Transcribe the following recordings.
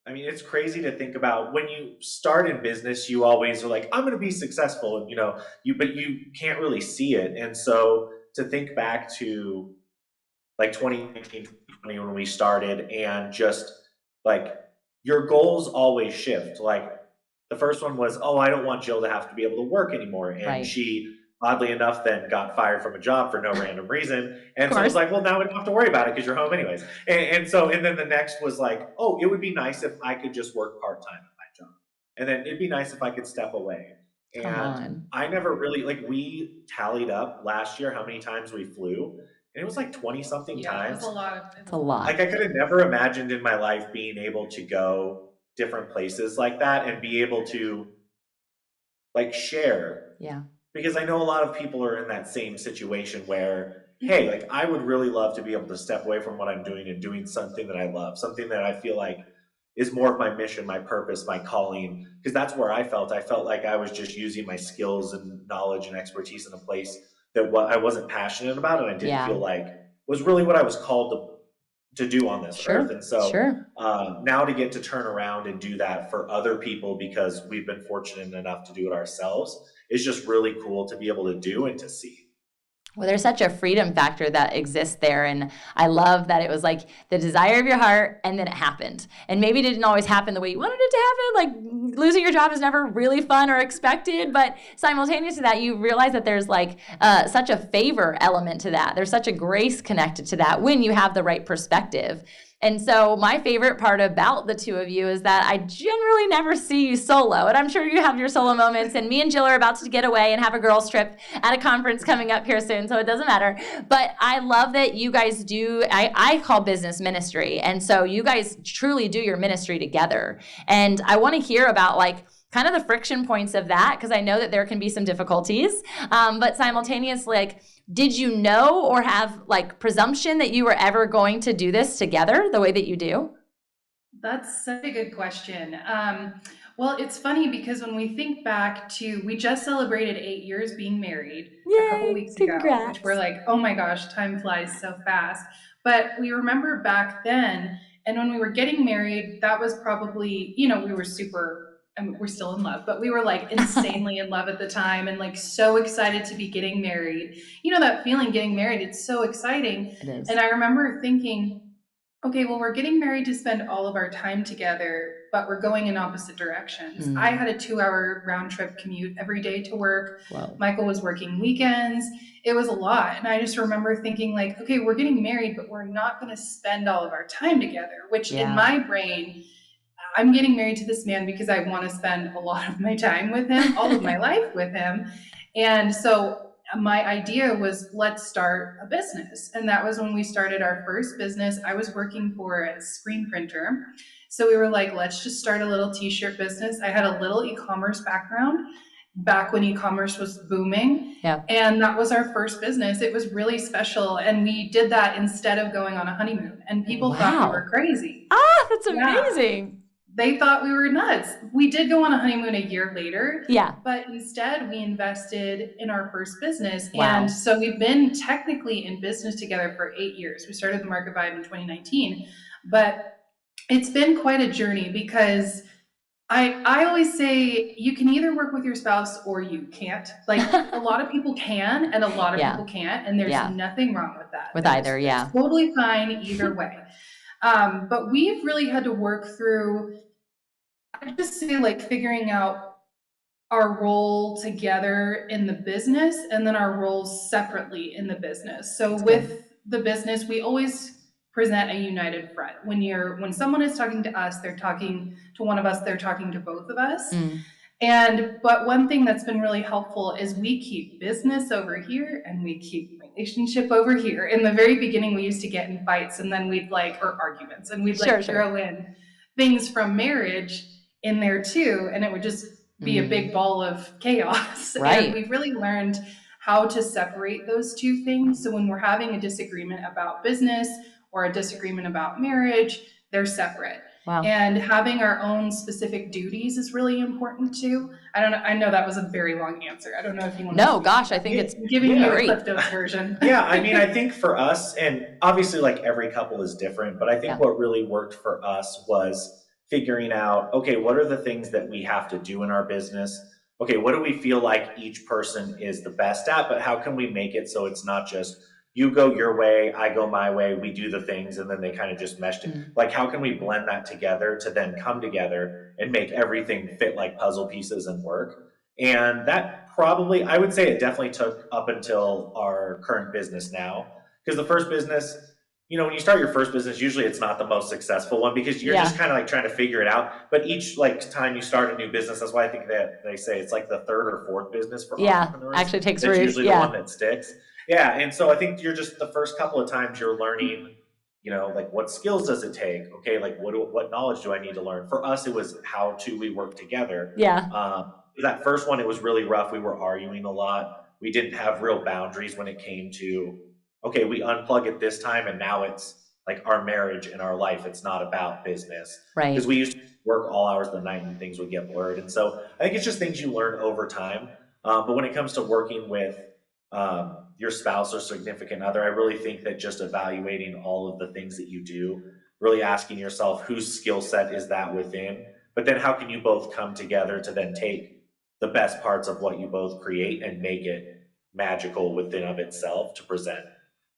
I mean, it's crazy to think about when you start in business, you always are like, I'm going to be successful. And, but you can't really see it. And so to think back to like 2019, when we started and just like your goals always shift. Like the first one was, oh, I don't want Jill to have to be able to work anymore. And Right. she, oddly enough, then got fired from a job for no random reason. Of And so it was course. like, well, now we don't have to worry about it because you're home anyways. And then the next was like, oh, it would be nice if I could just work part time at my job. And then it'd be nice if I could step away. Come And on. I never really, like, we tallied up last year how many times we flew. And it was like 20 something Yeah, times. It's a lot. Like I could have never imagined in my life being able to go different places like that and be able to like share. Yeah. Because I know a lot of people are in that same situation where, hey, like I would really love to be able to step away from what I'm doing and doing something that I love, something that I feel like is more of my mission, my purpose, my calling. Because that's where I felt. I felt like I was just using my skills and knowledge and expertise in a place that what I wasn't passionate about and I didn't Yeah. feel like was really what I was called to do on this earth. And so Sure. now to get to turn around and do that for other people because we've been fortunate enough to do it ourselves is just really cool to be able to do and to see. Well, there's such a freedom factor that exists there. And I love that it was like the desire of your heart and then it happened. And maybe it didn't always happen the way you wanted it to happen. Like losing your job is never really fun or expected. But simultaneous to that, you realize that there's like such a favor element to that. There's such a grace connected to that when you have the right perspective. And so my favorite part about the two of you is that I generally never see you solo. And I'm sure you have your solo moments. And me and Jill are about to get away and have a girls' trip at a conference coming up here soon. So it doesn't matter. But I love that you guys do, I call business ministry. And so you guys truly do your ministry together. And I want to hear about like, kind of the friction points of that, because I know that there can be some difficulties. But simultaneously, like, did you know or have like presumption that you were ever going to do this together the way that you do? That's such a good question. Well, it's funny because when we think back to, we just celebrated 8 years being married a couple Yay, weeks ago, congrats. which we're like, oh my gosh, time flies so fast. But we remember back then, and when we were getting married, that was probably, we were super, I mean, we're still in love, but we were like insanely in love at the time and like so excited to be getting married. You know, that feeling getting married, it's so exciting. It is. And I remember thinking, okay, well, we're getting married to spend all of our time together, but we're going in opposite directions. I had a 2-hour round trip commute every day to work. Wow. Michael was working weekends. It was a lot. And I just remember thinking like, okay, we're getting married, but we're not going to spend all of our time together, which in my brain, I'm getting married to this man because I want to spend a lot of my time with him, all of my life with him. And so my idea was, let's start a business. And that was when we started our first business. I was working for a screen printer. So we were like, let's just start a little t-shirt business. I had a little e-commerce background back when e-commerce was booming. Yeah. And that was our first business. It was really special. And we did that instead of going on a honeymoon. And people thought we were crazy. Ah, that's amazing. They thought we were nuts. We did go on a honeymoon a year later. Yeah. But instead, we invested in our first business. Wow. And so we've been technically in business together for 8 years. We started the Market Vibe in 2019. But it's been quite a journey because I always say you can either work with your spouse or you can't. Like a lot of people can and a lot of people can't. And there's nothing wrong with that. With either, It's totally fine either way. But we've really had to work through, I just say like figuring out our role together in the business and then our roles separately in the business. So with the business, we always present a united front. When someone is talking to us, they're talking to one of us, they're talking to both of us. But one thing that's been really helpful is we keep business over here and we keep relationship over here. In the very beginning, we used to get in fights and then we'd or arguments, and we'd throw in things from marriage in there too. And it would just be a big ball of chaos. Right. And we've really learned how to separate those two things. So when we're having a disagreement about business or a disagreement about marriage, they're separate. Wow. And having our own specific duties is really important too. I know that was a very long answer. I don't know if you want to. No, gosh, I think it's giving you a Cliff Notes version. Yeah, I mean, I think for us, and obviously like every couple is different, but I think what really worked for us was figuring out, okay, what are the things that we have to do in our business? Okay, what do we feel like each person is the best at, but how can we make it so it's not just you go your way, I go my way, we do the things, and then they kind of just meshed it. Like, how can we blend that together to then come together and make everything fit like puzzle pieces and work? And that probably, I would say it definitely took up until our current business now. Because the first business, when you start your first business, usually it's not the most successful one because you're just kind of like trying to figure it out. But each like time you start a new business, that's why I think that they say it's like the third or fourth business for entrepreneurs. Actually takes That's root. usually the one that sticks. Yeah, and so I think you're just the first couple of times you're learning, like what skills does it take? Okay, like what knowledge do I need to learn? For us, it was how to we work together. That first one, it was really rough. We were arguing a lot. We didn't have real boundaries when it came to, okay, we unplug at this time, and now it's like our marriage and our life. It's not about business. Right. Because we used to work all hours of the night and things would get blurred. And so I think it's just things you learn over time. But when it comes to working with your spouse or significant other, I really think that just evaluating all of the things that you do, really asking yourself whose skill set is that within, but then how can you both come together to then take the best parts of what you both create and make it magical within of itself to present,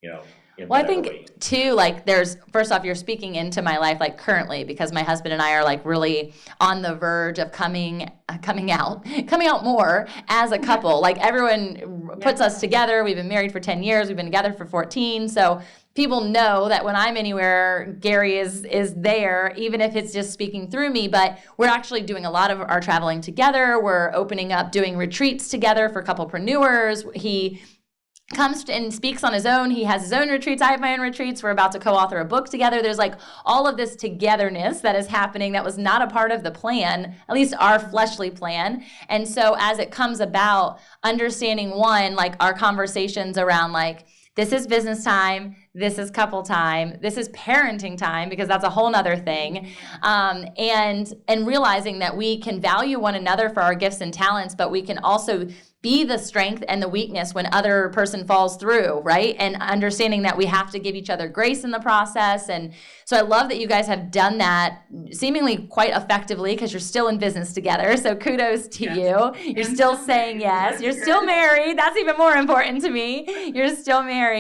Well, I think too, like first off, you're speaking into my life, like currently, because my husband and I are like really on the verge of coming out more as a couple. Like everyone puts us together. We've been married for 10 years. We've been together for 14. So people know that when I'm anywhere, Gary is there, even if it's just speaking through me. But we're actually doing a lot of our traveling together. We're opening up, doing retreats together for couplepreneurs. He comes and speaks on his own. He has his own retreats. I have my own retreats. We're about to co-author a book together. There's like all of this togetherness that is happening that was not a part of the plan, at least our fleshly plan. And so as it comes about, understanding one, like our conversations around like, this is business time, this is couple time, this is parenting time, because that's a whole nother thing. And realizing that we can value one another for our gifts and talents, but we can also be the strength and the weakness when other person falls through, right? And understanding that we have to give each other grace in the process. And so I love that you guys have done that seemingly quite effectively, because you're still in business together. So kudos to you. You're still saying yes. You're still married. That's even more important to me. You're still married.